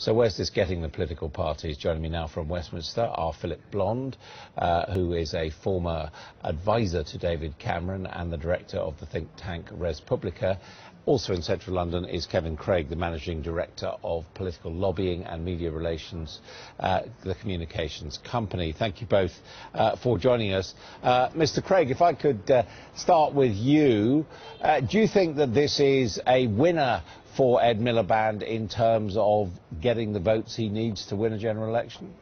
So where's this getting the political parties? Joining me now from Westminster are Philip Blond, who is a former advisor to David Cameron and the director of the think tank Res Publica. Also in central London is Kevin Craig, the managing director of political lobbying and media relations, the communications company. Thank you both for joining us. Mr. Craig, if I could start with you, do you think that this is a winner for Ed Miliband in terms of getting the votes he needs to win a general election?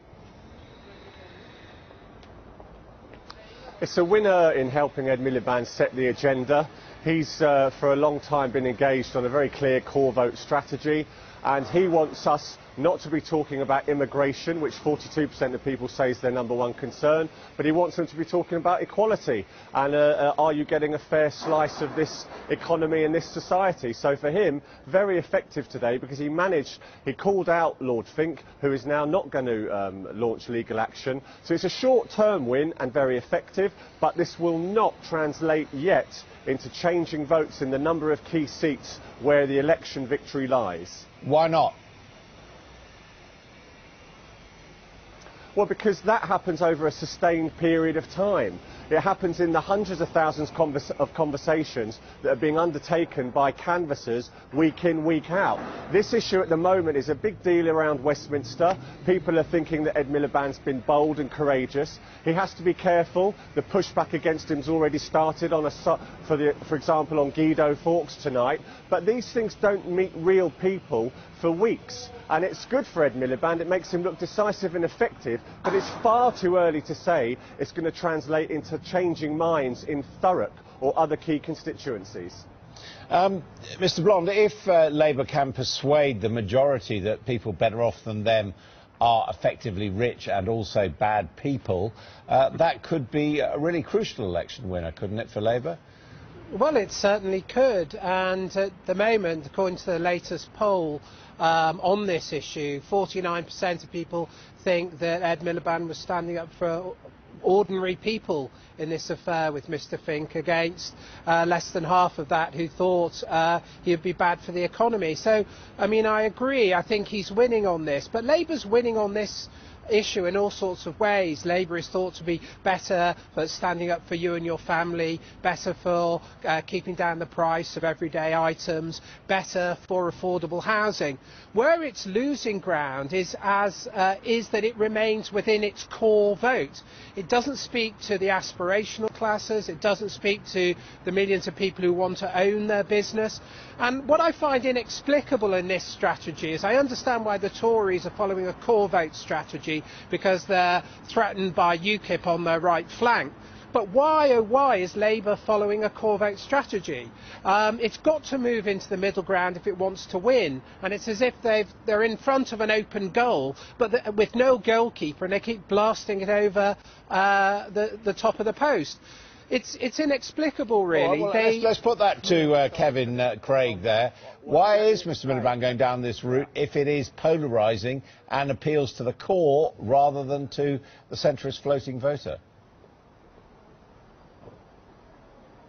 It's a winner in helping Ed Miliband set the agenda. He's for a long time been engaged on a very clear core vote strategy, and he wants us not to be talking about immigration, which 42% of people say is their #1 concern, but he wants them to be talking about equality and are you getting a fair slice of this economy and this society. So for him, very effective today, because he called out Lord Fink, who is now not going to launch legal action. So it's a short-term win and very effective, but this will not translate yet into changing votes in the number of key seats where the election victory lies. Why not? Well, because that happens over a sustained period of time. It happens in the hundreds of thousands of conversations that are being undertaken by canvassers week in, week out. This issue at the moment is a big deal around Westminster. People are thinking that Ed Miliband's been bold and courageous. He has to be careful. The pushback against him's already started on for example, on Guido Fawkes tonight. But these things don't meet real people for weeks. And it's good for Ed Miliband. It makes him look decisive and effective, but it's far too early to say it's going to translate into changing minds in Thurrock or other key constituencies. Mr. Blond, if Labour can persuade the majority that people better off than them are effectively rich and also bad people, that could be a really crucial election winner, couldn't it, for Labour? Well, it certainly could, and at the moment, according to the latest poll on this issue, 49% of people think that Ed Miliband was standing up for ordinary people in this affair with Mr. Fink, against less than half of that who thought he would be bad for the economy. So, I mean, I agree, I think he's winning on this, but Labour's winning on this issue in all sorts of ways. Labour is thought to be better for standing up for you and your family, better for keeping down the price of everyday items, better for affordable housing. Where it's losing ground is that it remains within its core vote. It doesn't speak to the aspirational classes, it doesn't speak to the millions of people who want to own their business. And what I find inexplicable in this strategy is I understand why the Tories are following a core vote strategy, because they're threatened by UKIP on their right flank. But why, oh why, is Labour following a core vote strategy? It's got to move into the middle ground if it wants to win, and it's as if they're in front of an open goal, but with no goalkeeper, and they keep blasting it over the top of the post. It's inexplicable, really. Well, let's put that to Kevin Craig there. Why is Mr. Miliband going down this route if it is polarising and appeals to the core rather than to the centrist floating voter?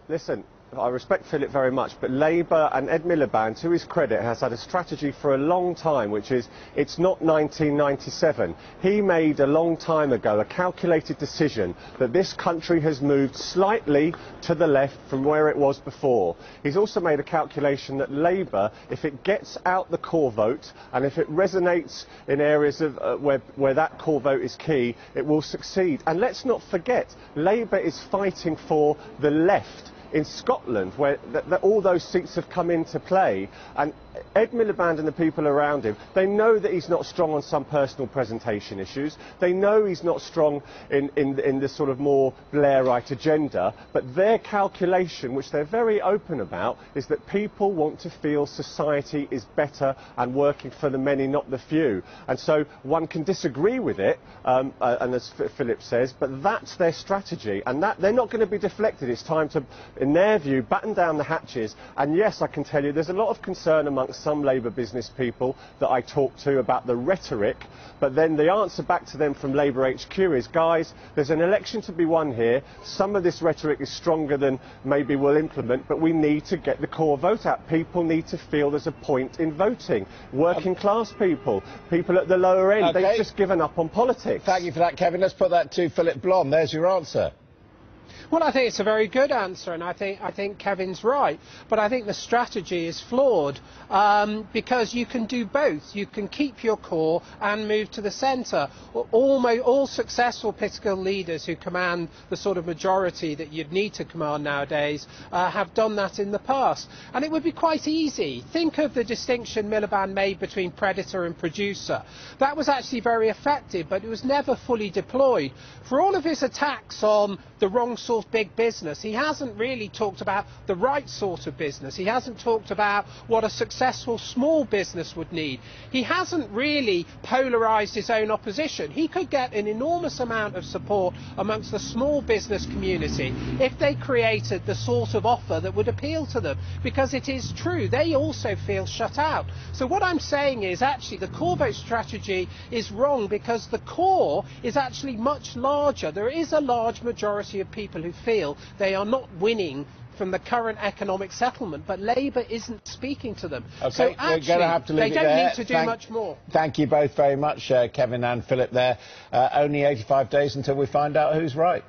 Listen, I respect Philip very much, but Labour and Ed Miliband, to his credit, has had a strategy for a long time, which is, it's not 1997. He made a long time ago a calculated decision that this country has moved slightly to the left from where it was before. He's also made a calculation that Labour, if it gets out the core vote and if it resonates in areas of, where that core vote is key, it will succeed. And let's not forget, Labour is fighting for the left in Scotland, where all those seats have come into play, and Ed Miliband and the people around him, they know that he's not strong on some personal presentation issues, they know he's not strong in the sort of more Blairite agenda, but their calculation, which they're very open about, is that people want to feel society is better and working for the many, not the few. And so one can disagree with it, and as Philip says, but that's their strategy, and that they're not going to be deflected. It's time to in their view, batten down the hatches. And yes, I can tell you there's a lot of concern amongst some Labour business people that I talk to about the rhetoric, but then the answer back to them from Labour HQ is, guys, there's an election to be won here. Some of this rhetoric is stronger than maybe we'll implement, but we need to get the core vote out. People need to feel there's a point in voting. Working class people, people at the lower end, they've just given up on politics. Thank you for that, Kevin. Let's put that to Philip Blond. There's your answer. Well, I think it's a very good answer, and I think Kevin's right. But I think the strategy is flawed because you can do both. You can keep your core and move to the centre. All successful political leaders who command the sort of majority that you'd need to command nowadays have done that in the past. And it would be quite easy. Think of the distinction Miliband made between predator and producer. That was actually very effective, but it was never fully deployed. For all of his attacks on the wrong sort of big business, he hasn't really talked about the right sort of business. He hasn't talked about what a successful small business would need. He hasn't really polarised his own opposition. He could get an enormous amount of support amongst the small business community if they created the sort of offer that would appeal to them, because it is true, they also feel shut out. So what I'm saying is actually the core vote strategy is wrong, because the core is actually much larger. There is a large majority of people who feel they are not winning from the current economic settlement, but Labour isn't speaking to them. Okay, so actually, we're going to have to leave they it don't there. need to do much more. Thank you both very much, Kevin and Philip there. Only 85 days until we find out who's right.